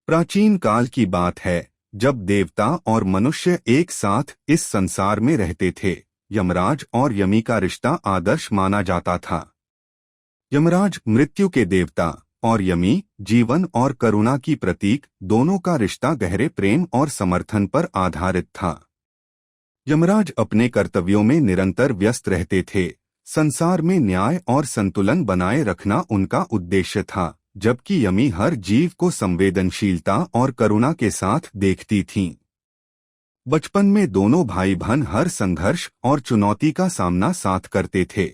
प्राचीन काल की बात है, जब देवता और मनुष्य एक साथ इस संसार में रहते थे। यमराज और यमी का रिश्ता आदर्श माना जाता था। यमराज मृत्यु के देवता और यमी जीवन और करुणा की प्रतीक, दोनों का रिश्ता गहरे प्रेम और समर्थन पर आधारित था। यमराज अपने कर्तव्यों में निरंतर व्यस्त रहते थे। संसार में न्याय और संतुलन बनाए रखना उनका उद्देश्य था, जबकि यमी हर जीव को संवेदनशीलता और करुणा के साथ देखती थीं। बचपन में दोनों भाई बहन हर संघर्ष और चुनौती का सामना साथ करते थे।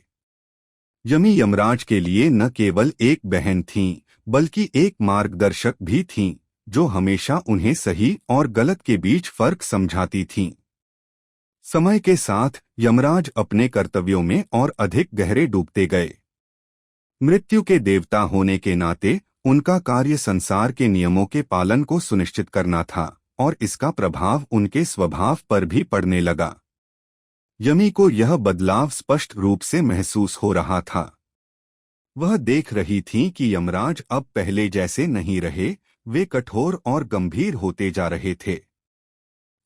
यमी यमराज के लिए न केवल एक बहन थीं, बल्कि एक मार्गदर्शक भी थीं, जो हमेशा उन्हें सही और गलत के बीच फर्क समझाती थीं। समय के साथ यमराज अपने कर्तव्यों में और अधिक गहरे डूबते गए। मृत्यु के देवता होने के नाते उनका कार्य संसार के नियमों के पालन को सुनिश्चित करना था, और इसका प्रभाव उनके स्वभाव पर भी पड़ने लगा। यमी को यह बदलाव स्पष्ट रूप से महसूस हो रहा था। वह देख रही थीं कि यमराज अब पहले जैसे नहीं रहे, वे कठोर और गंभीर होते जा रहे थे।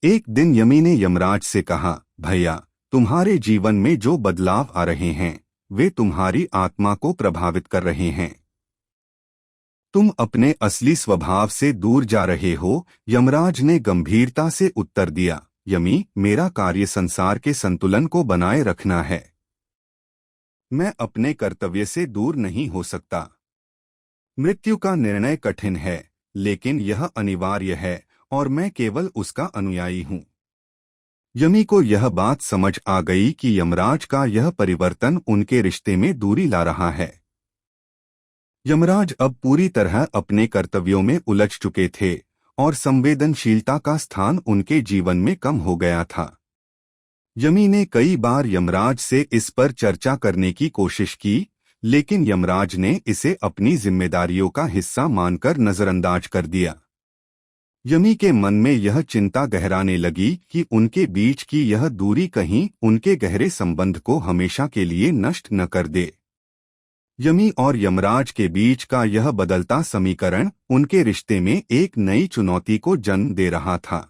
एक दिन यमी ने यमराज से कहा, भैया, तुम्हारे जीवन में जो बदलाव आ रहे हैं, वे तुम्हारी आत्मा को प्रभावित कर रहे हैं। तुम अपने असली स्वभाव से दूर जा रहे हो। यमराज ने गंभीरता से उत्तर दिया, यमी, मेरा कार्य संसार के संतुलन को बनाए रखना है। मैं अपने कर्तव्य से दूर नहीं हो सकता। मृत्यु का निर्णय कठिन है, लेकिन यह अनिवार्य है, और मैं केवल उसका अनुयायी हूँ। यमी को यह बात समझ आ गई कि यमराज का यह परिवर्तन उनके रिश्ते में दूरी ला रहा है। यमराज अब पूरी तरह अपने कर्तव्यों में उलझ चुके थे, और संवेदनशीलता का स्थान उनके जीवन में कम हो गया था। यमी ने कई बार यमराज से इस पर चर्चा करने की कोशिश की, लेकिन यमराज ने इसे अपनी जिम्मेदारियों का हिस्सा मानकर नजरअंदाज कर दिया। यमी के मन में यह चिंता गहराने लगी कि उनके बीच की यह दूरी कहीं उनके गहरे संबंध को हमेशा के लिए नष्ट न कर दे। यमी और यमराज के बीच का यह बदलता समीकरण उनके रिश्ते में एक नई चुनौती को जन्म दे रहा था।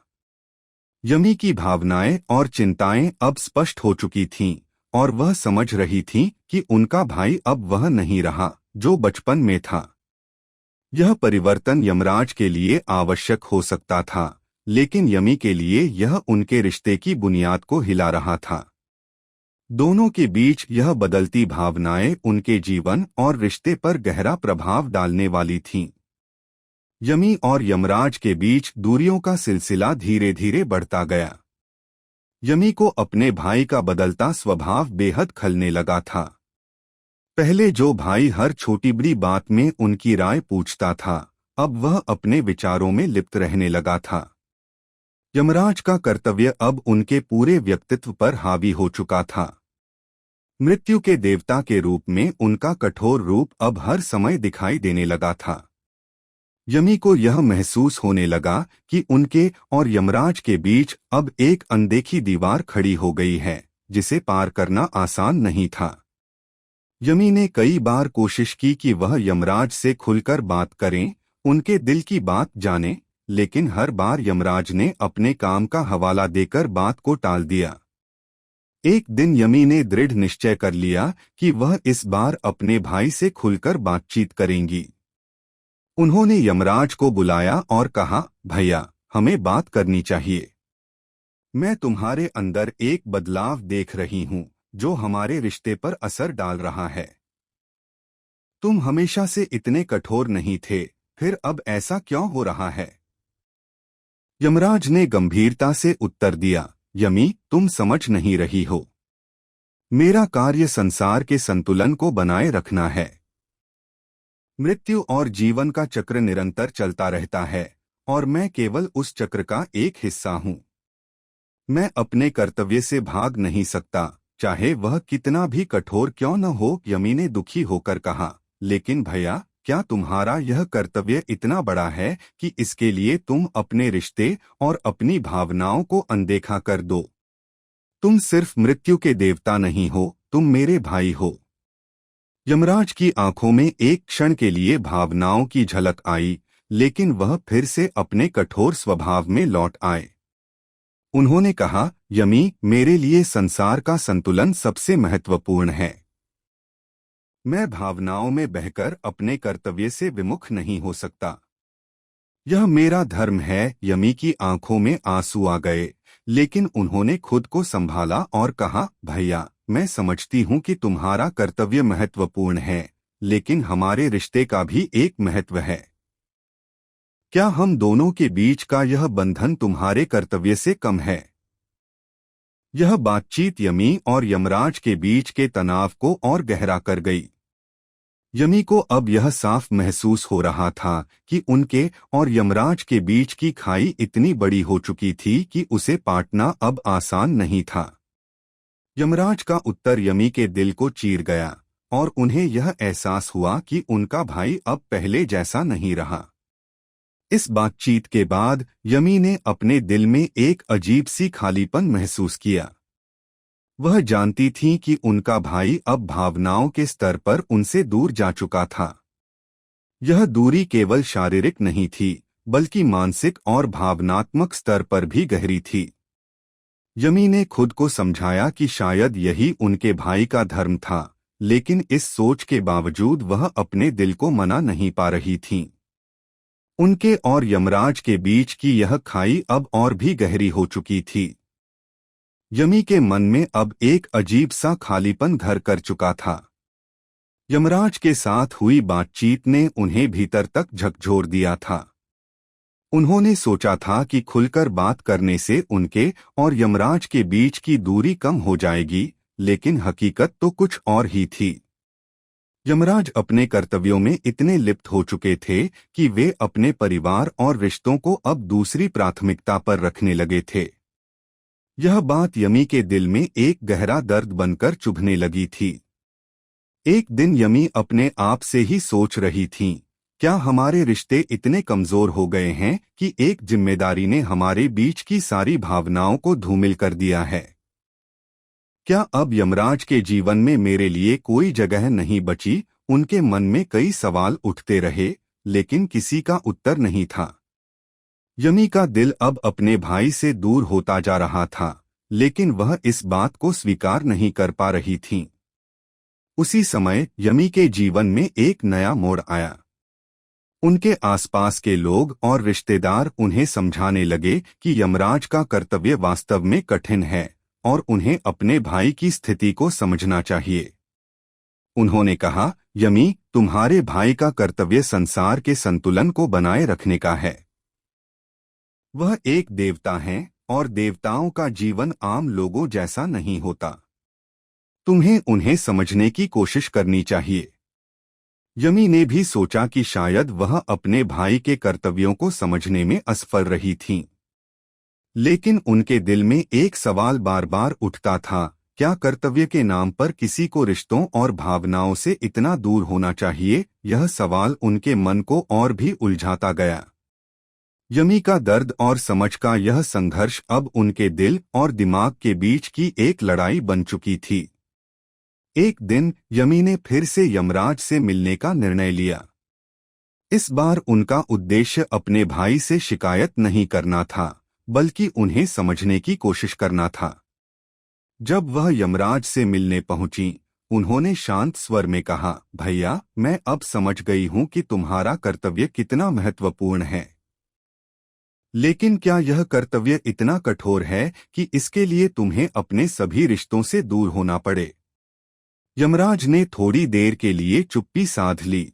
यमी की भावनाएं और चिंताएं अब स्पष्ट हो चुकी थीं, और वह समझ रही थी कि उनका भाई अब वह नहीं रहा जो बचपन में था। यह परिवर्तन यमराज के लिए आवश्यक हो सकता था, लेकिन यमी के लिए यह उनके रिश्ते की बुनियाद को हिला रहा था। दोनों के बीच यह बदलती भावनाएं उनके जीवन और रिश्ते पर गहरा प्रभाव डालने वाली थीं। यमी और यमराज के बीच दूरियों का सिलसिला धीरे धीरे बढ़ता गया। यमी को अपने भाई का बदलता स्वभाव बेहद खलने लगा था। पहले जो भाई हर छोटी बड़ी बात में उनकी राय पूछता था, अब वह अपने विचारों में लिप्त रहने लगा था। यमराज का कर्तव्य अब उनके पूरे व्यक्तित्व पर हावी हो चुका था। मृत्यु के देवता के रूप में उनका कठोर रूप अब हर समय दिखाई देने लगा था। यमी को यह महसूस होने लगा कि उनके और यमराज के बीच अब एक अनदेखी दीवार खड़ी हो गई है, जिसे पार करना आसान नहीं था। यमी ने कई बार कोशिश की कि वह यमराज से खुलकर बात करें, उनके दिल की बात जाने, लेकिन हर बार यमराज ने अपने काम का हवाला देकर बात को टाल दिया। एक दिन यमी ने दृढ़ निश्चय कर लिया कि वह इस बार अपने भाई से खुलकर बातचीत करेंगी। उन्होंने यमराज को बुलाया और कहा, भैया, हमें बात करनी चाहिए। मैं तुम्हारे अंदर एक बदलाव देख रही हूँ, जो हमारे रिश्ते पर असर डाल रहा है। तुम हमेशा से इतने कठोर नहीं थे, फिर अब ऐसा क्यों हो रहा है? यमराज ने गंभीरता से उत्तर दिया, यमी, तुम समझ नहीं रही हो। मेरा कार्य संसार के संतुलन को बनाए रखना है। मृत्यु और जीवन का चक्र निरंतर चलता रहता है, और मैं केवल उस चक्र का एक हिस्सा हूं। मैं अपने कर्तव्य से भाग नहीं सकता, चाहे वह कितना भी कठोर क्यों न हो। यमी ने दुखी होकर कहा, लेकिन भैया, क्या तुम्हारा यह कर्तव्य इतना बड़ा है कि इसके लिए तुम अपने रिश्ते और अपनी भावनाओं को अनदेखा कर दो? तुम सिर्फ मृत्यु के देवता नहीं हो, तुम मेरे भाई हो। यमराज की आंखों में एक क्षण के लिए भावनाओं की झलक आई, लेकिन वह फिर से अपने कठोर स्वभाव में लौट आए। उन्होंने कहा, यमी, मेरे लिए संसार का संतुलन सबसे महत्वपूर्ण है। मैं भावनाओं में बहकर अपने कर्तव्य से विमुख नहीं हो सकता। यह मेरा धर्म है। यमी की आंखों में आंसू आ गए, लेकिन उन्होंने खुद को संभाला और कहा, भैया, मैं समझती हूँ कि तुम्हारा कर्तव्य महत्वपूर्ण है, लेकिन हमारे रिश्ते का भी एक महत्व है। क्या हम दोनों के बीच का यह बंधन तुम्हारे कर्तव्य से कम है? यह बातचीत यमी और यमराज के बीच के तनाव को और गहरा कर गई। यमी को अब यह साफ महसूस हो रहा था कि उनके और यमराज के बीच की खाई इतनी बड़ी हो चुकी थी कि उसे पाटना अब आसान नहीं था। यमराज का उत्तर यमी के दिल को चीर गया और उन्हें यह एहसास हुआ कि उनका भाई अब पहले जैसा नहीं रहा। इस बातचीत के बाद यमी ने अपने दिल में एक अजीब सी खालीपन महसूस किया। वह जानती थी कि उनका भाई अब भावनाओं के स्तर पर उनसे दूर जा चुका था। यह दूरी केवल शारीरिक नहीं थी, बल्कि मानसिक और भावनात्मक स्तर पर भी गहरी थी। यमी ने खुद को समझाया कि शायद यही उनके भाई का धर्म था, लेकिन इस सोच के बावजूद वह अपने दिल को मना नहीं पा रही थी। उनके और यमराज के बीच की यह खाई अब और भी गहरी हो चुकी थी। यमी के मन में अब एक अजीब सा खालीपन घर कर चुका था। यमराज के साथ हुई बातचीत ने उन्हें भीतर तक झकझोर दिया था। उन्होंने सोचा था कि खुलकर बात करने से उनके और यमराज के बीच की दूरी कम हो जाएगी, लेकिन हकीकत तो कुछ और ही थी। यमराज अपने कर्तव्यों में इतने लिप्त हो चुके थे कि वे अपने परिवार और रिश्तों को अब दूसरी प्राथमिकता पर रखने लगे थे। यह बात यमी के दिल में एक गहरा दर्द बनकर चुभने लगी थी। एक दिन यमी अपने आप से ही सोच रही थीं, क्या हमारे रिश्ते इतने कमजोर हो गए हैं कि एक जिम्मेदारी ने हमारे बीच की सारी भावनाओं को धूमिल कर दिया है? क्या अब यमराज के जीवन में मेरे लिए कोई जगह नहीं बची? उनके मन में कई सवाल उठते रहे, लेकिन किसी का उत्तर नहीं था। यमी का दिल अब अपने भाई से दूर होता जा रहा था, लेकिन वह इस बात को स्वीकार नहीं कर पा रही थी। उसी समय यमी के जीवन में एक नया मोड़ आया। उनके आसपास के लोग और रिश्तेदार उन्हें समझाने लगे कि यमराज का कर्तव्य वास्तव में कठिन है और उन्हें अपने भाई की स्थिति को समझना चाहिए। उन्होंने कहा, यमी, तुम्हारे भाई का कर्तव्य संसार के संतुलन को बनाए रखने का है। वह एक देवता हैं और देवताओं का जीवन आम लोगों जैसा नहीं होता। तुम्हें उन्हें समझने की कोशिश करनी चाहिए। यमी ने भी सोचा कि शायद वह अपने भाई के कर्तव्यों को समझने में असफल रही थीं। लेकिन उनके दिल में एक सवाल बार बार उठता था, क्या कर्तव्य के नाम पर किसी को रिश्तों और भावनाओं से इतना दूर होना चाहिए? यह सवाल उनके मन को और भी उलझाता गया। यमी का दर्द और समझ का यह संघर्ष अब उनके दिल और दिमाग के बीच की एक लड़ाई बन चुकी थी। एक दिन यमी ने फिर से यमराज से मिलने का निर्णय लिया। इस बार उनका उद्देश्य अपने भाई से शिकायत नहीं करना था, बल्कि उन्हें समझने की कोशिश करना था। जब वह यमराज से मिलने पहुंची, उन्होंने शांत स्वर में कहा, भैया, मैं अब समझ गई हूं कि तुम्हारा कर्तव्य कितना महत्वपूर्ण है। लेकिन क्या यह कर्तव्य इतना कठोर है कि इसके लिए तुम्हें अपने सभी रिश्तों से दूर होना पड़े? यमराज ने थोड़ी देर के लिए चुप्पी साध ली।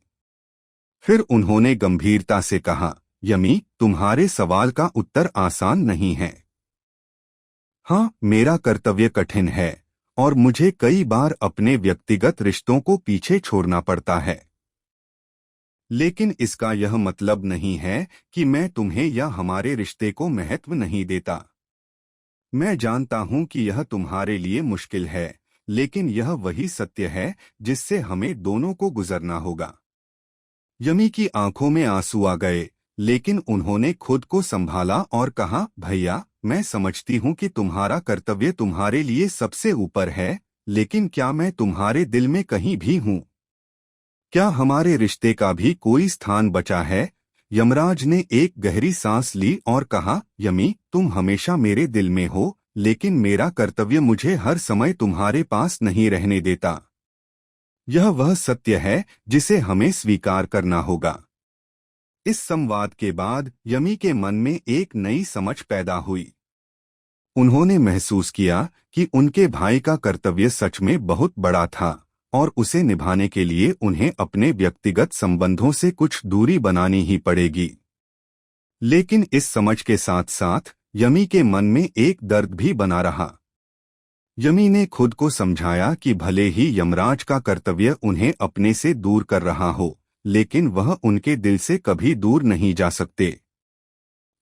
फिर उन्होंने गंभीरता से कहा, यमी, तुम्हारे सवाल का उत्तर आसान नहीं है। हाँ, मेरा कर्तव्य कठिन है और मुझे कई बार अपने व्यक्तिगत रिश्तों को पीछे छोड़ना पड़ता है। लेकिन इसका यह मतलब नहीं है कि मैं तुम्हें या हमारे रिश्ते को महत्व नहीं देता। मैं जानता हूं कि यह तुम्हारे लिए मुश्किल है, लेकिन यह वही सत्य है जिससे हमें दोनों को गुजरना होगा। यमी की आंखों में आंसू आ गए, लेकिन उन्होंने खुद को संभाला और कहा, भैया, मैं समझती हूं कि तुम्हारा कर्तव्य तुम्हारे लिए सबसे ऊपर है, लेकिन क्या मैं तुम्हारे दिल में कहीं भी हूं? क्या हमारे रिश्ते का भी कोई स्थान बचा है? यमराज ने एक गहरी सांस ली और कहा, यमी, तुम हमेशा मेरे दिल में हो, लेकिन मेरा कर्तव्य मुझे हर समय तुम्हारे पास नहीं रहने देता। यह वह सत्य है जिसे हमें स्वीकार करना होगा। इस संवाद के बाद यमी के मन में एक नई समझ पैदा हुई। उन्होंने महसूस किया कि उनके भाई का कर्तव्य सच में बहुत बड़ा था और उसे निभाने के लिए उन्हें अपने व्यक्तिगत संबंधों से कुछ दूरी बनानी ही पड़ेगी। लेकिन इस समझ के साथ साथ यमी के मन में एक दर्द भी बना रहा। यमी ने खुद को समझाया कि भले ही यमराज का कर्तव्य उन्हें अपने से दूर कर रहा हो, लेकिन वह उनके दिल से कभी दूर नहीं जा सकते।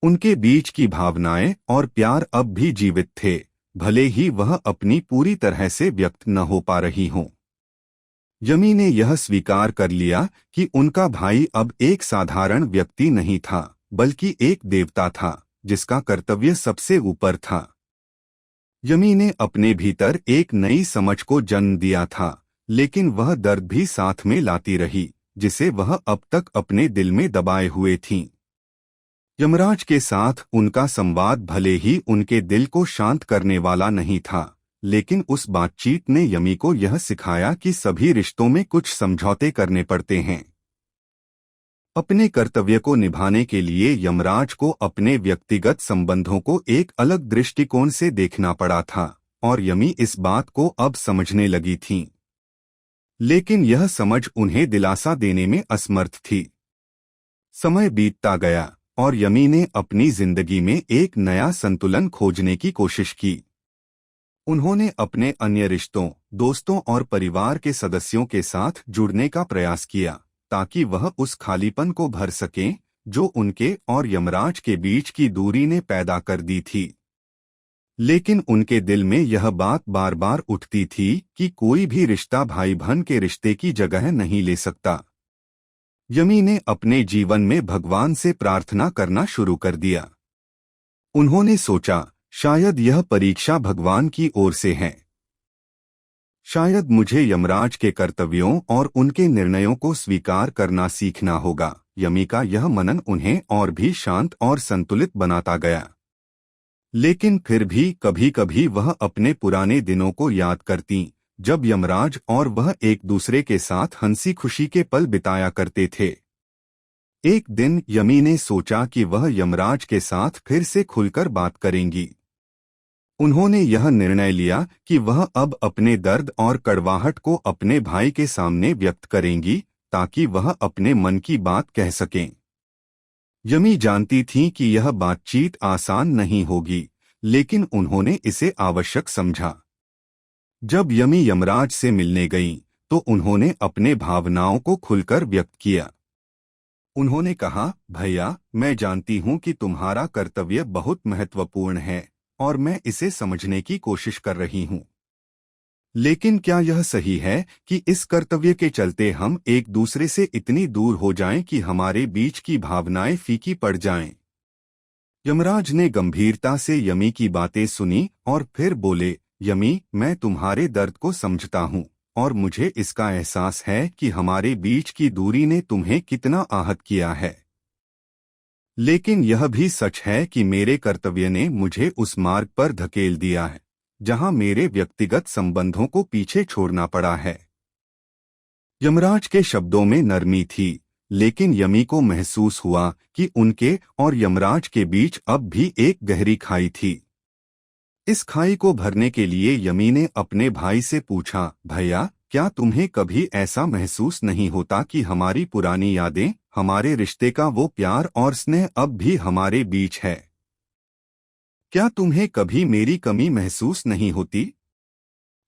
उनके बीच की भावनाएं और प्यार अब भी जीवित थे, भले ही वह अपनी पूरी तरह से व्यक्त न हो पा रही हों। यमी ने यह स्वीकार कर लिया कि उनका भाई अब एक साधारण व्यक्ति नहीं था, बल्कि एक देवता था जिसका कर्तव्य सबसे ऊपर था। यमी ने अपने भीतर एक नई समझ को जन्म दिया था, लेकिन वह दर्द भी साथ में लाती रही, जिसे वह अब तक अपने दिल में दबाए हुए थीं। यमराज के साथ उनका संवाद भले ही उनके दिल को शांत करने वाला नहीं था, लेकिन उस बातचीत ने यमी को यह सिखाया कि सभी रिश्तों में कुछ समझौते करने पड़ते हैं। अपने कर्तव्य को निभाने के लिए यमराज को अपने व्यक्तिगत संबंधों को एक अलग दृष्टिकोण से देखना पड़ा था और यमी इस बात को अब समझने लगी थीं। लेकिन यह समझ उन्हें दिलासा देने में असमर्थ थी। समय बीतता गया और यमी ने अपनी जिंदगी में एक नया संतुलन खोजने की कोशिश की। उन्होंने अपने अन्य रिश्तों, दोस्तों और परिवार के सदस्यों के साथ जुड़ने का प्रयास किया ताकि वह उस खालीपन को भर सकें जो उनके और यमराज के बीच की दूरी ने पैदा कर दी थी। लेकिन उनके दिल में यह बात बार बार उठती थी कि कोई भी रिश्ता भाई बहन के रिश्ते की जगह नहीं ले सकता। यमी ने अपने जीवन में भगवान से प्रार्थना करना शुरू कर दिया। उन्होंने सोचा, शायद यह परीक्षा भगवान की ओर से है। शायद मुझे यमराज के कर्तव्यों और उनके निर्णयों को स्वीकार करना सीखना होगा। यमी का यह मनन उन्हें और भी शांत और संतुलित बनाता गया। लेकिन फिर भी कभी कभी वह अपने पुराने दिनों को याद करती, जब यमराज और वह एक दूसरे के साथ हंसी खुशी के पल बिताया करते थे। एक दिन यमी ने सोचा कि वह यमराज के साथ फिर से खुलकर बात करेंगी। उन्होंने यह निर्णय लिया कि वह अब अपने दर्द और कड़वाहट को अपने भाई के सामने व्यक्त करेंगी ताकि वह अपने मन की बात कह सकें। यमी जानती थीं कि यह बातचीत आसान नहीं होगी, लेकिन उन्होंने इसे आवश्यक समझा। जब यमी यमराज से मिलने गईं, तो उन्होंने अपने भावनाओं को खुलकर व्यक्त किया। उन्होंने कहा, भैया, मैं जानती हूं कि तुम्हारा कर्तव्य बहुत महत्वपूर्ण है और मैं इसे समझने की कोशिश कर रही हूं। लेकिन क्या यह सही है कि इस कर्तव्य के चलते हम एक दूसरे से इतनी दूर हो जाएं कि हमारे बीच की भावनाएं फीकी पड़ जाएं? यमराज ने गंभीरता से यमी की बातें सुनी और फिर बोले, यमी, मैं तुम्हारे दर्द को समझता हूं और मुझे इसका एहसास है कि हमारे बीच की दूरी ने तुम्हें कितना आहत किया है। लेकिन यह भी सच है कि मेरे कर्तव्य ने मुझे उस मार्ग पर धकेल दिया है जहां मेरे व्यक्तिगत संबंधों को पीछे छोड़ना पड़ा है। यमराज के शब्दों में नरमी थी, लेकिन यमी को महसूस हुआ कि उनके और यमराज के बीच अब भी एक गहरी खाई थी। इस खाई को भरने के लिए यमी ने अपने भाई से पूछा, भैया, क्या तुम्हें कभी ऐसा महसूस नहीं होता कि हमारी पुरानी यादें, हमारे रिश्ते का वो प्यार और स्नेह अब भी हमारे बीच है? क्या तुम्हें कभी मेरी कमी महसूस नहीं होती?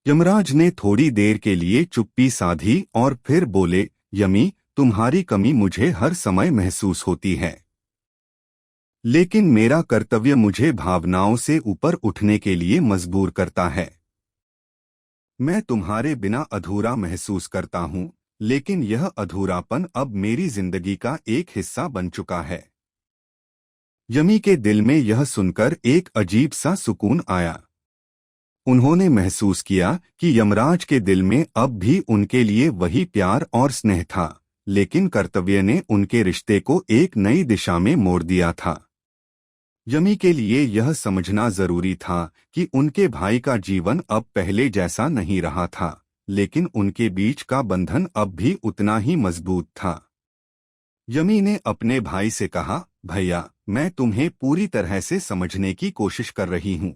यमराज ने थोड़ी देर के लिए चुप्पी साधी और फिर बोले, यमी, तुम्हारी कमी मुझे हर समय महसूस होती है, लेकिन मेरा कर्तव्य मुझे भावनाओं से ऊपर उठने के लिए मजबूर करता है। मैं तुम्हारे बिना अधूरा महसूस करता हूं, लेकिन यह अधूरापन अब मेरी जिंदगी का एक हिस्सा बन चुका है। यमी के दिल में यह सुनकर एक अजीब सा सुकून आया। उन्होंने महसूस किया कि यमराज के दिल में अब भी उनके लिए वही प्यार और स्नेह था, लेकिन कर्तव्य ने उनके रिश्ते को एक नई दिशा में मोड़ दिया था। यमी के लिए यह समझना जरूरी था कि उनके भाई का जीवन अब पहले जैसा नहीं रहा था, लेकिन उनके बीच का बंधन अब भी उतना ही मजबूत था। यमी ने अपने भाई से कहा, भैया, मैं तुम्हें पूरी तरह से समझने की कोशिश कर रही हूँ।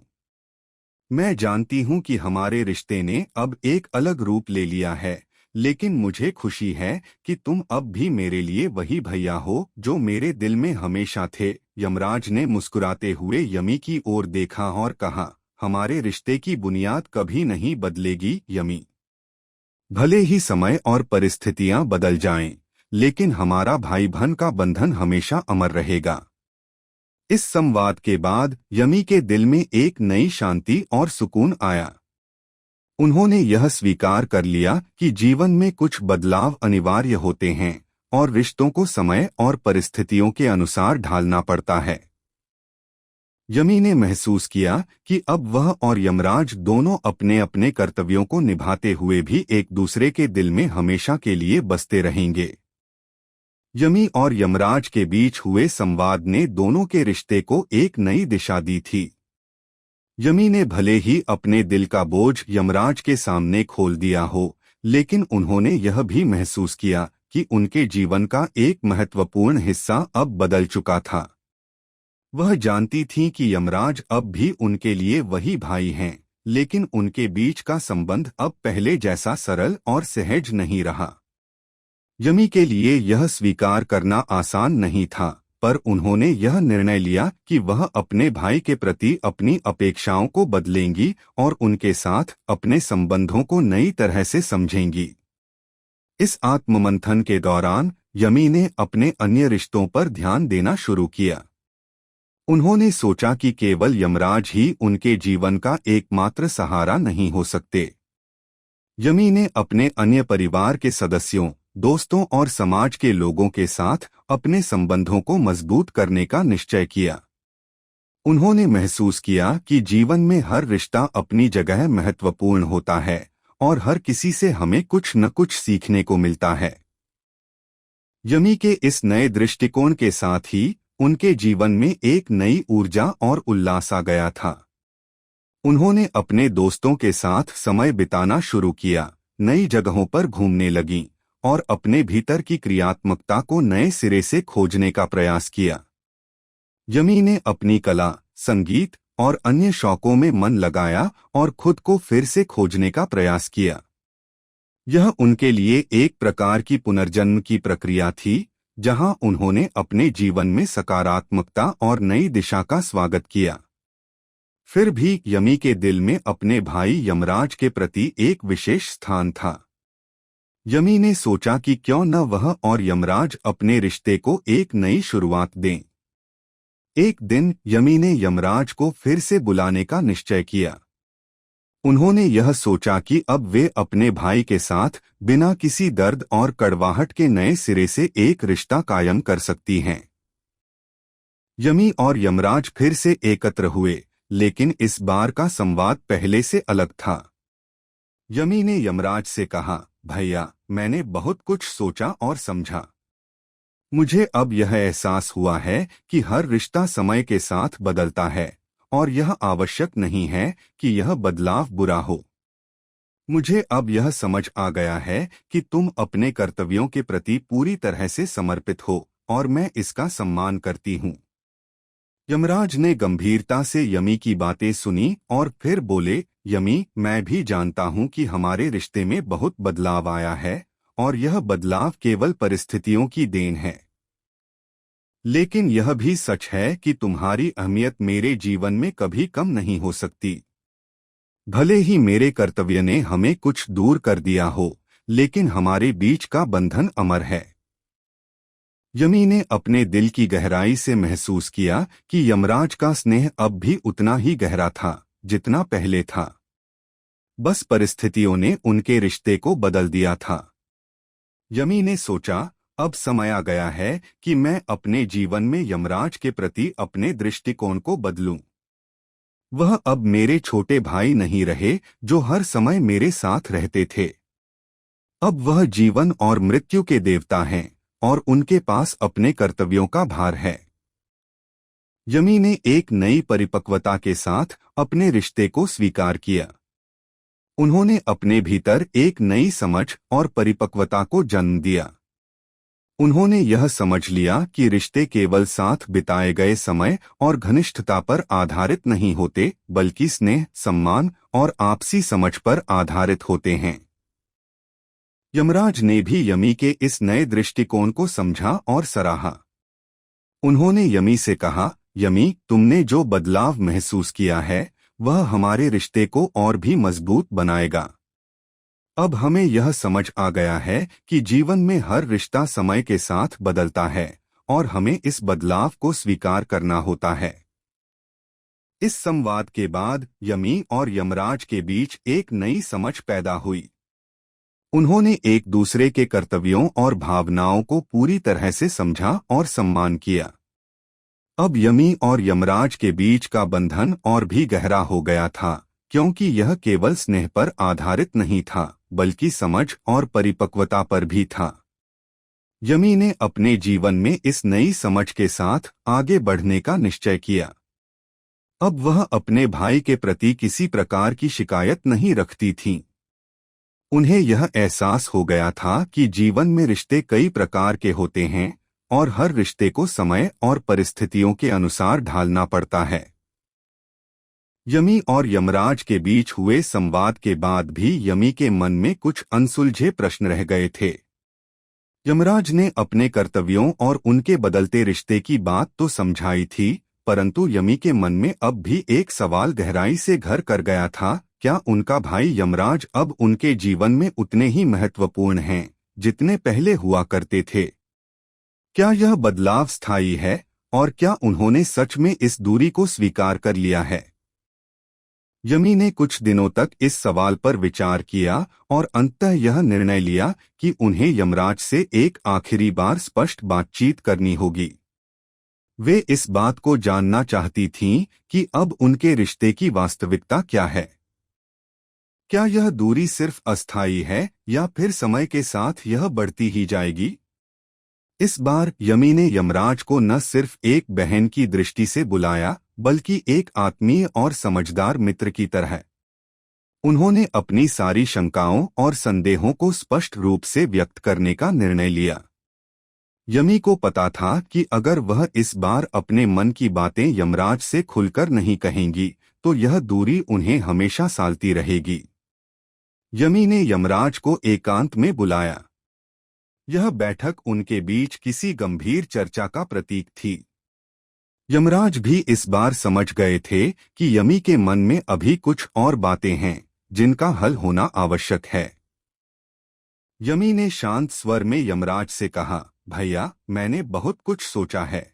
मैं जानती हूँ कि हमारे रिश्ते ने अब एक अलग रूप ले लिया है, लेकिन मुझे खुशी है कि तुम अब भी मेरे लिए वही भैया हो जो मेरे दिल में हमेशा थे। यमराज ने मुस्कुराते हुए यमी की ओर देखा और कहा, हमारे रिश्ते की बुनियाद कभी नहीं बदलेगी यमी। भले ही समय और परिस्थितियां बदल जाएं, लेकिन हमारा भाई बहन का बंधन हमेशा अमर रहेगा। इस संवाद के बाद यमी के दिल में एक नई शांति और सुकून आया। उन्होंने यह स्वीकार कर लिया कि जीवन में कुछ बदलाव अनिवार्य होते हैं और रिश्तों को समय और परिस्थितियों के अनुसार ढालना पड़ता है। यमी ने महसूस किया कि अब वह और यमराज दोनों अपने अपने कर्तव्यों को निभाते हुए भी एक दूसरे के दिल में हमेशा के लिए बसते रहेंगे। यमी और यमराज के बीच हुए संवाद ने दोनों के रिश्ते को एक नई दिशा दी थी। यमी ने भले ही अपने दिल का बोझ यमराज के सामने खोल दिया हो, लेकिन उन्होंने यह भी महसूस किया कि उनके जीवन का एक महत्वपूर्ण हिस्सा अब बदल चुका था। वह जानती थीं कि यमराज अब भी उनके लिए वही भाई हैं, लेकिन उनके बीच का संबंध अब पहले जैसा सरल और सहज नहीं रहा। यमी के लिए यह स्वीकार करना आसान नहीं था, पर उन्होंने यह निर्णय लिया कि वह अपने भाई के प्रति अपनी अपेक्षाओं को बदलेंगी और उनके साथ अपने संबंधों को नई तरह से समझेंगी। इस आत्ममंथन के दौरान यमी ने अपने अन्य रिश्तों पर ध्यान देना शुरू किया। उन्होंने सोचा कि केवल यमराज ही उनके जीवन का एकमात्र सहारा नहीं हो सकते। यमी ने अपने अन्य परिवार के सदस्यों, दोस्तों और समाज के लोगों के साथ अपने संबंधों को मजबूत करने का निश्चय किया। उन्होंने महसूस किया कि जीवन में हर रिश्ता अपनी जगह महत्वपूर्ण होता है और हर किसी से हमें कुछ न कुछ सीखने को मिलता है। यमी के इस नए दृष्टिकोण के साथ ही उनके जीवन में एक नई ऊर्जा और उल्लास आ गया था। उन्होंने अपने दोस्तों के साथ समय बिताना शुरू किया, नई जगहों पर घूमने लगीं और अपने भीतर की क्रियात्मकता को नए सिरे से खोजने का प्रयास किया। यमी ने अपनी कला, संगीत और अन्य शौकों में मन लगाया और खुद को फिर से खोजने का प्रयास किया। यह उनके लिए एक प्रकार की पुनर्जन्म की प्रक्रिया थी, जहां उन्होंने अपने जीवन में सकारात्मकता और नई दिशा का स्वागत किया। फिर भी यमी के दिल में अपने भाई यमराज के प्रति एक विशेष स्थान था। यमी ने सोचा कि क्यों न वह और यमराज अपने रिश्ते को एक नई शुरुआत दें। एक दिन यमी ने यमराज को फिर से बुलाने का निश्चय किया। उन्होंने यह सोचा कि अब वे अपने भाई के साथ बिना किसी दर्द और कड़वाहट के नए सिरे से एक रिश्ता कायम कर सकती हैं। यमी और यमराज फिर से एकत्र हुए, लेकिन इस बार का संवाद पहले से अलग था। यमी ने यमराज से कहा, भैया, मैंने बहुत कुछ सोचा और समझा। मुझे अब यह एहसास हुआ है कि हर रिश्ता समय के साथ बदलता है और यह आवश्यक नहीं है कि यह बदलाव बुरा हो। मुझे अब यह समझ आ गया है कि तुम अपने कर्तव्यों के प्रति पूरी तरह से समर्पित हो और मैं इसका सम्मान करती हूँ। यमराज ने गंभीरता से यमी की बातें सुनी और फिर बोले, यमी, मैं भी जानता हूँ कि हमारे रिश्ते में बहुत बदलाव आया है और यह बदलाव केवल परिस्थितियों की देन है। लेकिन यह भी सच है कि तुम्हारी अहमियत मेरे जीवन में कभी कम नहीं हो सकती। भले ही मेरे कर्तव्य ने हमें कुछ दूर कर दिया हो, लेकिन हमारे बीच का बंधन अमर है। यमी ने अपने दिल की गहराई से महसूस किया कि यमराज का स्नेह अब भी उतना ही गहरा था जितना पहले था। बस परिस्थितियों ने उनके रिश्ते को बदल दिया था। यमी ने सोचा, अब समय आ गया है कि मैं अपने जीवन में यमराज के प्रति अपने दृष्टिकोण को बदलूं। वह अब मेरे छोटे भाई नहीं रहे जो हर समय मेरे साथ रहते थे। अब वह जीवन और मृत्यु के देवता हैं और उनके पास अपने कर्तव्यों का भार है। यमी ने एक नई परिपक्वता के साथ अपने रिश्ते को स्वीकार किया। उन्होंने अपने भीतर एक नई समझ और परिपक्वता को जन्म दिया। उन्होंने यह समझ लिया कि रिश्ते केवल साथ बिताए गए समय और घनिष्ठता पर आधारित नहीं होते, बल्कि स्नेह, सम्मान और आपसी समझ पर आधारित होते हैं। यमराज ने भी यमी के इस नए दृष्टिकोण को समझा और सराहा। उन्होंने यमी से कहा, यमी, तुमने जो बदलाव महसूस किया है वह हमारे रिश्ते को और भी मजबूत बनाएगा। अब हमें यह समझ आ गया है कि जीवन में हर रिश्ता समय के साथ बदलता है और हमें इस बदलाव को स्वीकार करना होता है। इस संवाद के बाद यमी और यमराज के बीच एक नई समझ पैदा हुई। उन्होंने एक दूसरे के कर्तव्यों और भावनाओं को पूरी तरह से समझा और सम्मान किया। अब यमी और यमराज के बीच का बंधन और भी गहरा हो गया था, क्योंकि यह केवल स्नेह पर आधारित नहीं था, बल्कि समझ और परिपक्वता पर भी था। यमी ने अपने जीवन में इस नई समझ के साथ आगे बढ़ने का निश्चय किया। अब वह अपने भाई के प्रति किसी प्रकार की शिकायत नहीं रखती थी। उन्हें यह एहसास हो गया था कि जीवन में रिश्ते कई प्रकार के होते हैं और हर रिश्ते को समय और परिस्थितियों के अनुसार ढालना पड़ता है। यमी और यमराज के बीच हुए संवाद के बाद भी यमी के मन में कुछ अनसुलझे प्रश्न रह गए थे। यमराज ने अपने कर्तव्यों और उनके बदलते रिश्ते की बात तो समझाई थी, परंतु यमी के मन में अब भी एक सवाल गहराई से घर कर गया था, क्या उनका भाई यमराज अब उनके जीवन में उतने ही महत्वपूर्ण हैं जितने पहले हुआ करते थे? क्या यह बदलाव स्थायी है और क्या उन्होंने सच में इस दूरी को स्वीकार कर लिया है? यमी ने कुछ दिनों तक इस सवाल पर विचार किया और अंततः यह निर्णय लिया कि उन्हें यमराज से एक आखिरी बार स्पष्ट बातचीत करनी होगी। वे इस बात को जानना चाहती थीं कि अब उनके रिश्ते की वास्तविकता क्या है। क्या यह दूरी सिर्फ अस्थायी है या फिर समय के साथ यह बढ़ती ही जाएगी? इस बार यमी ने यमराज को न सिर्फ एक बहन की दृष्टि से बुलाया, बल्कि एक आत्मीय और समझदार मित्र की तरह। उन्होंने अपनी सारी शंकाओं और संदेहों को स्पष्ट रूप से व्यक्त करने का निर्णय लिया। यमी को पता था कि अगर वह इस बार अपने मन की बातें यमराज से खुलकर नहीं कहेंगी, तो यह दूरी उन्हें हमेशा सालती रहेगी। यमी ने यमराज को एकांत में बुलाया। यह बैठक उनके बीच किसी गंभीर चर्चा का प्रतीक थी। यमराज भी इस बार समझ गए थे कि यमी के मन में अभी कुछ और बातें हैं जिनका हल होना आवश्यक है। यमी ने शांत स्वर में यमराज से कहा, भैया, मैंने बहुत कुछ सोचा है।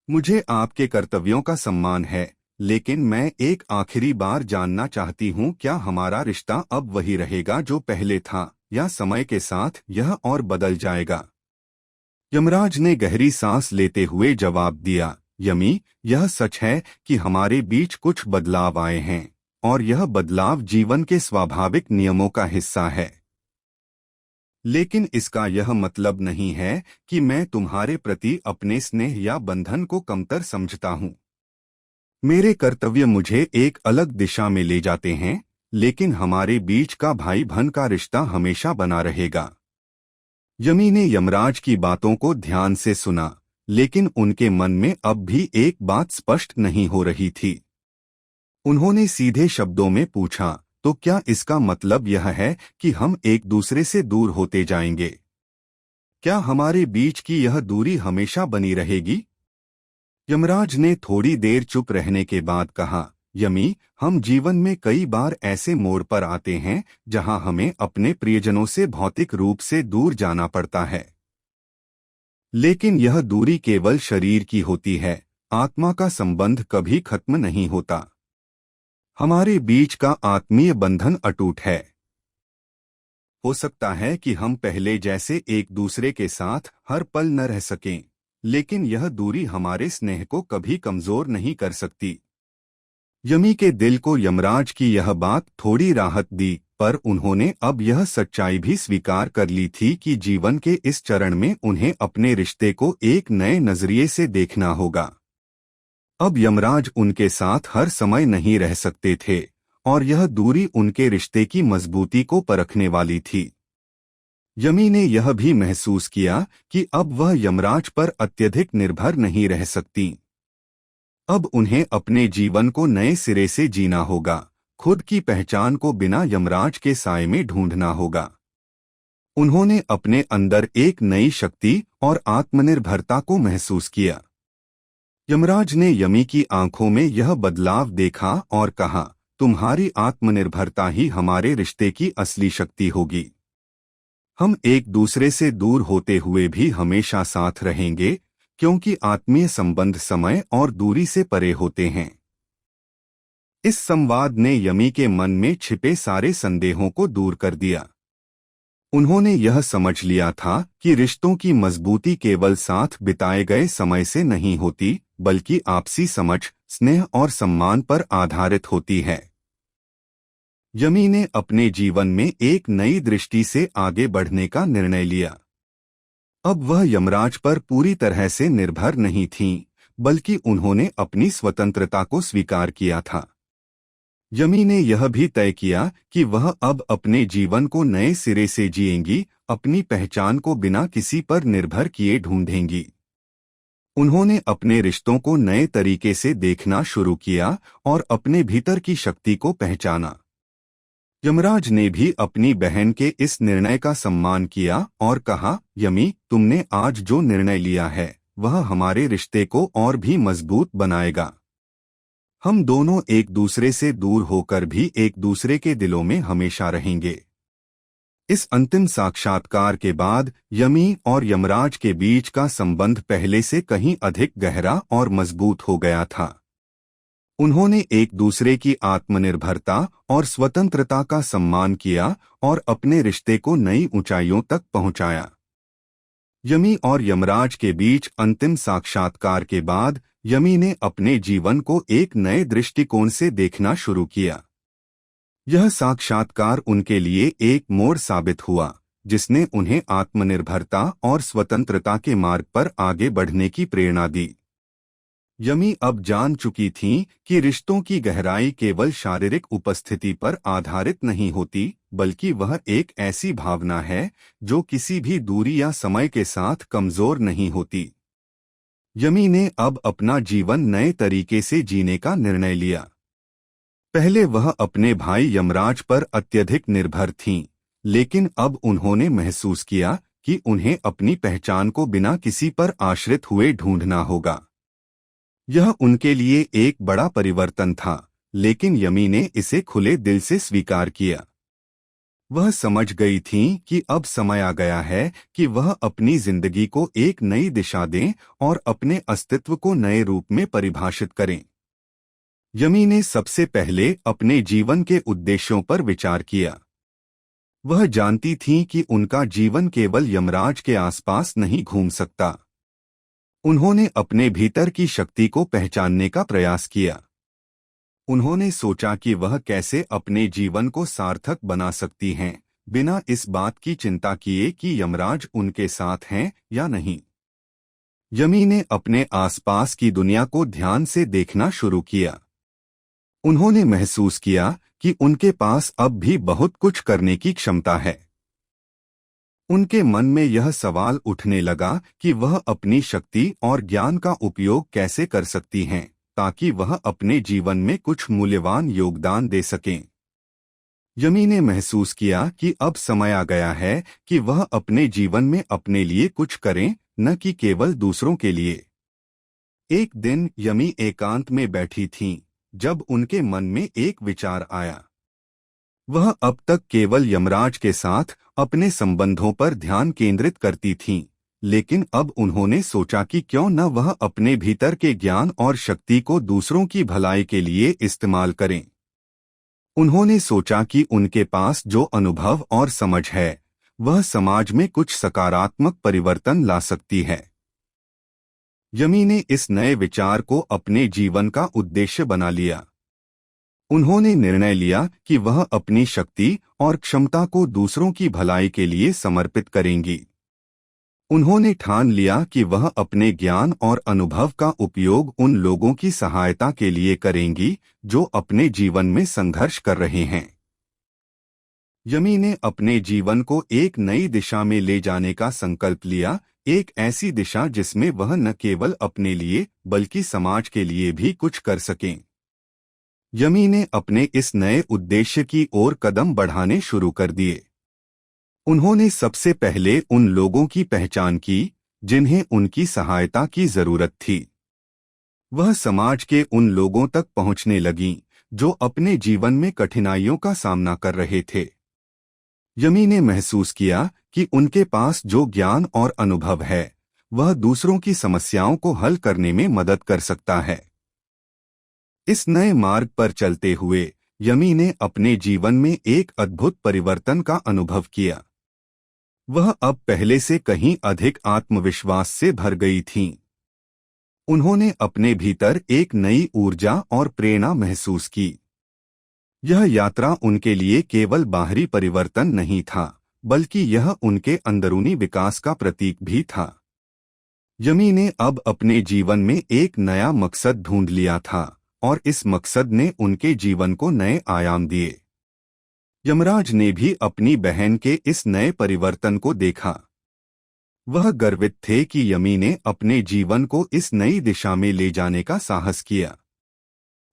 मुझे आपके कर्तव्यों का सम्मान है, लेकिन मैं एक आखिरी बार जानना चाहती हूँ, क्या हमारा रिश्ता अब वही रहेगा जो पहले था, या समय के साथ यह और बदल जाएगा? यमराज ने गहरी सांस लेते हुए जवाब दिया, यमी, यह सच है कि हमारे बीच कुछ बदलाव आए हैं और यह बदलाव जीवन के स्वाभाविक नियमों का हिस्सा है। लेकिन इसका यह मतलब नहीं है कि मैं तुम्हारे प्रति अपने स्नेह या बंधन को कमतर समझता हूँ। मेरे कर्तव्य मुझे एक अलग दिशा में ले जाते हैं, लेकिन हमारे बीच का भाई बहन का रिश्ता हमेशा बना रहेगा। यमी ने यमराज की बातों को ध्यान से सुना, लेकिन उनके मन में अब भी एक बात स्पष्ट नहीं हो रही थी। उन्होंने सीधे शब्दों में पूछा, तो क्या इसका मतलब यह है कि हम एक दूसरे से दूर होते जाएंगे? क्या हमारे बीच की यह दूरी हमेशा बनी रहेगी? यमराज ने थोड़ी देर चुप रहने के बाद कहा, यमी, हम जीवन में कई बार ऐसे मोड़ पर आते हैं जहां हमें अपने प्रियजनों से भौतिक रूप से दूर जाना पड़ता है। लेकिन यह दूरी केवल शरीर की होती है, आत्मा का संबंध कभी खत्म नहीं होता। हमारे बीच का आत्मीय बंधन अटूट है। हो सकता है कि हम पहले जैसे एक दूसरे के साथ हर पल न रह सकें, लेकिन यह दूरी हमारे स्नेह को कभी कमजोर नहीं कर सकती। यमी के दिल को यमराज की यह बात थोड़ी राहत दी, पर उन्होंने अब यह सच्चाई भी स्वीकार कर ली थी कि जीवन के इस चरण में उन्हें अपने रिश्ते को एक नए नजरिए से देखना होगा। अब यमराज उनके साथ हर समय नहीं रह सकते थे और यह दूरी उनके रिश्ते की मजबूती को परखने वाली थी। यमी ने यह भी महसूस किया कि अब वह यमराज पर अत्यधिक निर्भर नहीं रह सकती। अब उन्हें अपने जीवन को नए सिरे से जीना होगा, खुद की पहचान को बिना यमराज के साए में ढूंढना होगा। उन्होंने अपने अंदर एक नई शक्ति और आत्मनिर्भरता को महसूस किया। यमराज ने यमी की आंखों में यह बदलाव देखा और कहा, तुम्हारी आत्मनिर्भरता ही हमारे रिश्ते की असली शक्ति होगी। हम एक दूसरे से दूर होते हुए भी हमेशा साथ रहेंगे, क्योंकि आत्मीय संबंध समय और दूरी से परे होते हैं। इस संवाद ने यमी के मन में छिपे सारे संदेहों को दूर कर दिया। उन्होंने यह समझ लिया था कि रिश्तों की मजबूती केवल साथ बिताए गए समय से नहीं होती, बल्कि आपसी समझ, स्नेह और सम्मान पर आधारित होती है। यमी ने अपने जीवन में एक नई दृष्टि से आगे बढ़ने का निर्णय लिया। अब वह यमराज पर पूरी तरह से निर्भर नहीं थीं, बल्कि उन्होंने अपनी स्वतंत्रता को स्वीकार किया था। यमी ने यह भी तय किया कि वह अब अपने जीवन को नए सिरे से जिएंगी, अपनी पहचान को बिना किसी पर निर्भर किए ढूंढेंगी। उन्होंने अपने रिश्तों को नए तरीके से देखना शुरू किया और अपने भीतर की शक्ति को पहचाना। यमराज ने भी अपनी बहन के इस निर्णय का सम्मान किया और कहा, यमी, तुमने आज जो निर्णय लिया है वह हमारे रिश्ते को और भी मजबूत बनाएगा। हम दोनों एक दूसरे से दूर होकर भी एक दूसरे के दिलों में हमेशा रहेंगे। इस अंतिम साक्षात्कार के बाद यमी और यमराज के बीच का संबंध पहले से कहीं अधिक गहरा और मजबूत हो गया था। उन्होंने एक दूसरे की आत्मनिर्भरता और स्वतंत्रता का सम्मान किया और अपने रिश्ते को नई ऊंचाइयों तक पहुंचाया। यमी और यमराज के बीच अंतिम साक्षात्कार के बाद यमी ने अपने जीवन को एक नए दृष्टिकोण से देखना शुरू किया। यह साक्षात्कार उनके लिए एक मोड़ साबित हुआ, जिसने उन्हें आत्मनिर्भरता और स्वतंत्रता के मार्ग पर आगे बढ़ने की प्रेरणा दी। यमी अब जान चुकी थीं कि रिश्तों की गहराई केवल शारीरिक उपस्थिति पर आधारित नहीं होती, बल्कि वह एक ऐसी भावना है जो किसी भी दूरी या समय के साथ कमजोर नहीं होती। यमी ने अब अपना जीवन नए तरीके से जीने का निर्णय लिया। पहले वह अपने भाई यमराज पर अत्यधिक निर्भर थीं, लेकिन अब उन्होंने महसूस किया कि उन्हें अपनी पहचान को बिना किसी पर आश्रित हुए ढूंढना होगा। यह उनके लिए एक बड़ा परिवर्तन था, लेकिन यमी ने इसे खुले दिल से स्वीकार किया। वह समझ गई थीं कि अब समय आ गया है कि वह अपनी जिंदगी को एक नई दिशा दें और अपने अस्तित्व को नए रूप में परिभाषित करें। यमी ने सबसे पहले अपने जीवन के उद्देश्यों पर विचार किया। वह जानती थीं कि उनका जीवन केवल यमराज के आसपास नहीं घूम सकता। उन्होंने अपने भीतर की शक्ति को पहचानने का प्रयास किया। उन्होंने सोचा कि वह कैसे अपने जीवन को सार्थक बना सकती हैं, बिना इस बात की चिंता किए कि यमराज उनके साथ हैं या नहीं। यमी ने अपने आसपास की दुनिया को ध्यान से देखना शुरू किया। उन्होंने महसूस किया कि उनके पास अब भी बहुत कुछ करने की क्षमता है। उनके मन में यह सवाल उठने लगा कि वह अपनी शक्ति और ज्ञान का उपयोग कैसे कर सकती हैं, ताकि वह अपने जीवन में कुछ मूल्यवान योगदान दे सकें। यमी ने महसूस किया कि अब समय आ गया है कि वह अपने जीवन में अपने लिए कुछ करें, न कि केवल दूसरों के लिए। एक दिन यमी एकांत में बैठी थीं, जब उनके मन में एक विचार आया। वह अब तक केवल यमराज के साथ अपने संबंधों पर ध्यान केंद्रित करती थीं, लेकिन अब उन्होंने सोचा कि क्यों न वह अपने भीतर के ज्ञान और शक्ति को दूसरों की भलाई के लिए इस्तेमाल करें। उन्होंने सोचा कि उनके पास जो अनुभव और समझ है, वह समाज में कुछ सकारात्मक परिवर्तन ला सकती है। यमी ने इस नए विचार को अपने जीवन का उद्देश्य बना लिया। उन्होंने निर्णय लिया कि वह अपनी शक्ति और क्षमता को दूसरों की भलाई के लिए समर्पित करेंगी। उन्होंने ठान लिया कि वह अपने ज्ञान और अनुभव का उपयोग उन लोगों की सहायता के लिए करेंगी जो अपने जीवन में संघर्ष कर रहे हैं। यमी ने अपने जीवन को एक नई दिशा में ले जाने का संकल्प लिया, एक ऐसी दिशा जिसमें वह न केवल अपने लिए बल्कि समाज के लिए भी कुछ कर सकें। यमी ने अपने इस नए उद्देश्य की ओर कदम बढ़ाने शुरू कर दिए। उन्होंने सबसे पहले उन लोगों की पहचान की जिन्हें उनकी सहायता की जरूरत थी। वह समाज के उन लोगों तक पहुंचने लगीं जो अपने जीवन में कठिनाइयों का सामना कर रहे थे। यमी ने महसूस किया कि उनके पास जो ज्ञान और अनुभव है वह दूसरों की समस्याओं को हल करने में मदद कर सकता है। इस नए मार्ग पर चलते हुए यमी ने अपने जीवन में एक अद्भुत परिवर्तन का अनुभव किया। वह अब पहले से कहीं अधिक आत्मविश्वास से भर गई थीं। उन्होंने अपने भीतर एक नई ऊर्जा और प्रेरणा महसूस की। यह यात्रा उनके लिए केवल बाहरी परिवर्तन नहीं था, बल्कि यह उनके अंदरूनी विकास का प्रतीक भी था। यमी ने अब अपने जीवन में एक नया मकसद ढूंढ लिया था और इस मकसद ने उनके जीवन को नए आयाम दिए। यमराज ने भी अपनी बहन के इस नए परिवर्तन को देखा। वह गर्वित थे कि यमी ने अपने जीवन को इस नई दिशा में ले जाने का साहस किया।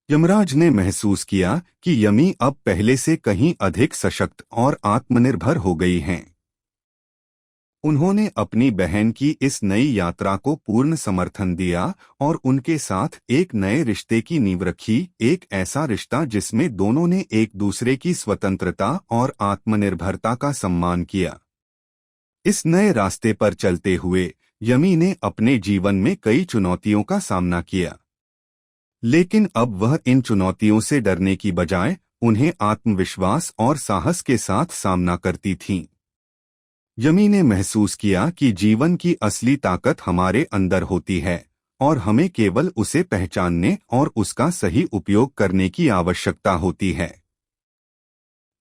यमराज ने महसूस किया कि यमी अब पहले से कहीं अधिक सशक्त और आत्मनिर्भर हो गई हैं। उन्होंने अपनी बहन की इस नई यात्रा को पूर्ण समर्थन दिया और उनके साथ एक नए रिश्ते की नींव रखी, एक ऐसा रिश्ता जिसमें दोनों ने एक दूसरे की स्वतंत्रता और आत्मनिर्भरता का सम्मान किया। इस नए रास्ते पर चलते हुए यमी ने अपने जीवन में कई चुनौतियों का सामना किया, लेकिन अब वह इन चुनौतियों से डरने की बजाय उन्हें आत्मविश्वास और साहस के साथ सामना करती थीं। यमी ने महसूस किया कि जीवन की असली ताकत हमारे अंदर होती है और हमें केवल उसे पहचानने और उसका सही उपयोग करने की आवश्यकता होती है।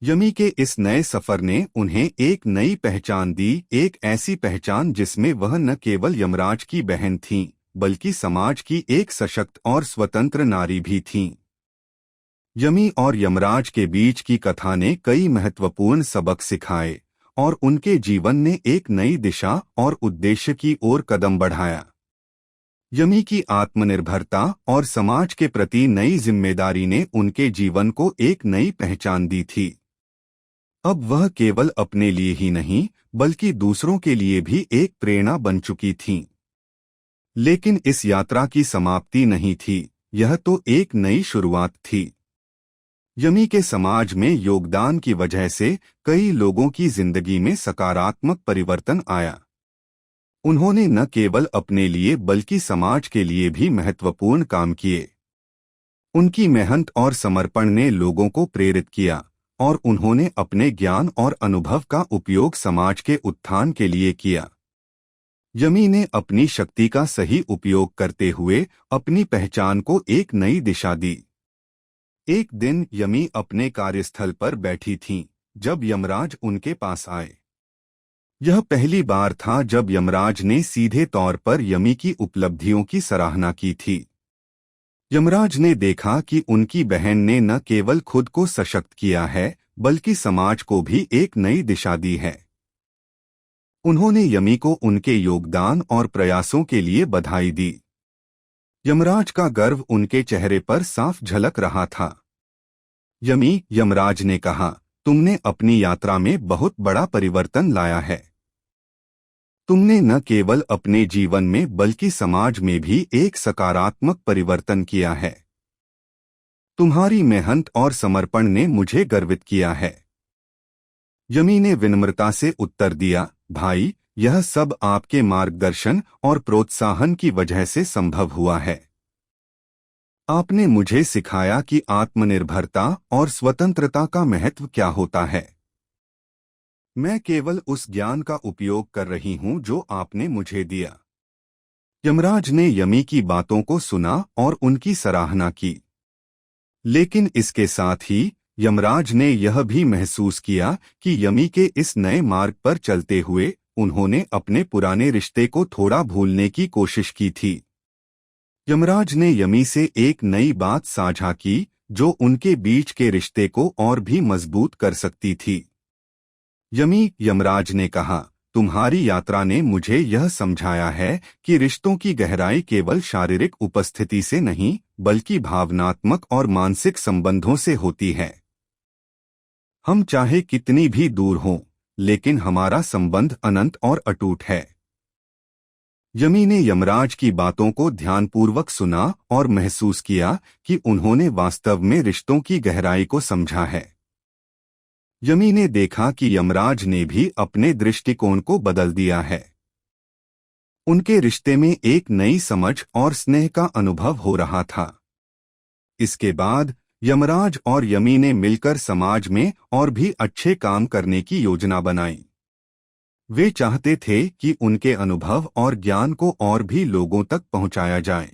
यमी के इस नए सफर ने उन्हें एक नई पहचान दी, एक ऐसी पहचान जिसमें वह न केवल यमराज की बहन थीं, बल्कि समाज की एक सशक्त और स्वतंत्र नारी भी थीं। यमी और यमराज के बीच की कथा ने कई महत्वपूर्ण सबक सिखाए और उनके जीवन ने एक नई दिशा और उद्देश्य की ओर कदम बढ़ाया। यमी की आत्मनिर्भरता और समाज के प्रति नई जिम्मेदारी ने उनके जीवन को एक नई पहचान दी थी। अब वह केवल अपने लिए ही नहीं बल्कि दूसरों के लिए भी एक प्रेरणा बन चुकी थीं। लेकिन इस यात्रा की समाप्ति नहीं थी, यह तो एक नई शुरुआत थी। यमी के समाज में योगदान की वजह से कई लोगों की जिंदगी में सकारात्मक परिवर्तन आया। उन्होंने न केवल अपने लिए बल्कि समाज के लिए भी महत्वपूर्ण काम किए। उनकी मेहनत और समर्पण ने लोगों को प्रेरित किया और उन्होंने अपने ज्ञान और अनुभव का उपयोग समाज के उत्थान के लिए किया। यमी ने अपनी शक्ति का सही उपयोग करते हुए अपनी पहचान को एक नई दिशा दी। एक दिन यमी अपने कार्यस्थल पर बैठी थीं जब यमराज उनके पास आए। यह पहली बार था जब यमराज ने सीधे तौर पर यमी की उपलब्धियों की सराहना की थी। यमराज ने देखा कि उनकी बहन ने न केवल खुद को सशक्त किया है बल्कि समाज को भी एक नई दिशा दी है। उन्होंने यमी को उनके योगदान और प्रयासों के लिए बधाई दी। यमराज का गर्व उनके चेहरे पर साफ झलक रहा था। यमराज ने कहा, तुमने अपनी यात्रा में बहुत बड़ा परिवर्तन लाया है। तुमने न केवल अपने जीवन में बल्कि समाज में भी एक सकारात्मक परिवर्तन किया है। तुम्हारी मेहनत और समर्पण ने मुझे गर्वित किया है। यमी ने विनम्रता से उत्तर दिया, भाई, यह सब आपके मार्गदर्शन और प्रोत्साहन की वजह से संभव हुआ है। आपने मुझे सिखाया कि आत्मनिर्भरता और स्वतंत्रता का महत्व क्या होता है। मैं केवल उस ज्ञान का उपयोग कर रही हूं जो आपने मुझे दिया। यमराज ने यमी की बातों को सुना और उनकी सराहना की। लेकिन इसके साथ ही यमराज ने यह भी महसूस किया कि यमी के इस नए मार्ग पर चलते हुए उन्होंने अपने पुराने रिश्ते को थोड़ा भूलने की कोशिश की थी। यमराज ने यमी से एक नई बात साझा की जो उनके बीच के रिश्ते को और भी मजबूत कर सकती थी। यमराज ने कहा, तुम्हारी यात्रा ने मुझे यह समझाया है कि रिश्तों की गहराई केवल शारीरिक उपस्थिति से नहीं बल्कि भावनात्मक और मानसिक संबंधों से होती है। हम चाहे कितनी भी दूर हों, लेकिन हमारा संबंध अनंत और अटूट है। यमी ने यमराज की बातों को ध्यानपूर्वक सुना और महसूस किया कि उन्होंने वास्तव में रिश्तों की गहराई को समझा है। यमी ने देखा कि यमराज ने भी अपने दृष्टिकोण को बदल दिया है। उनके रिश्ते में एक नई समझ और स्नेह का अनुभव हो रहा था। इसके बाद यमराज और यमी ने मिलकर समाज में और भी अच्छे काम करने की योजना बनाई। वे चाहते थे कि उनके अनुभव और ज्ञान को और भी लोगों तक पहुंचाया जाए।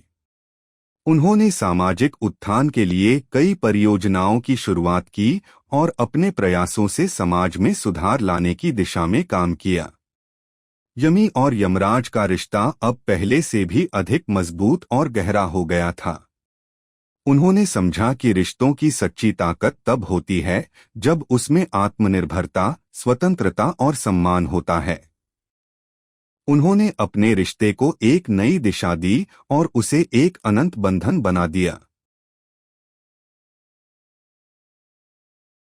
उन्होंने सामाजिक उत्थान के लिए कई परियोजनाओं की शुरुआत की और अपने प्रयासों से समाज में सुधार लाने की दिशा में काम किया। यमी और यमराज का रिश्ता अब पहले से भी अधिक मजबूत और गहरा हो गया था। उन्होंने समझा कि रिश्तों की सच्ची ताकत तब होती है जब उसमें आत्मनिर्भरता, स्वतंत्रता और सम्मान होता है। उन्होंने अपने रिश्ते को एक नई दिशा दी और उसे एक अनंत बंधन बना दिया।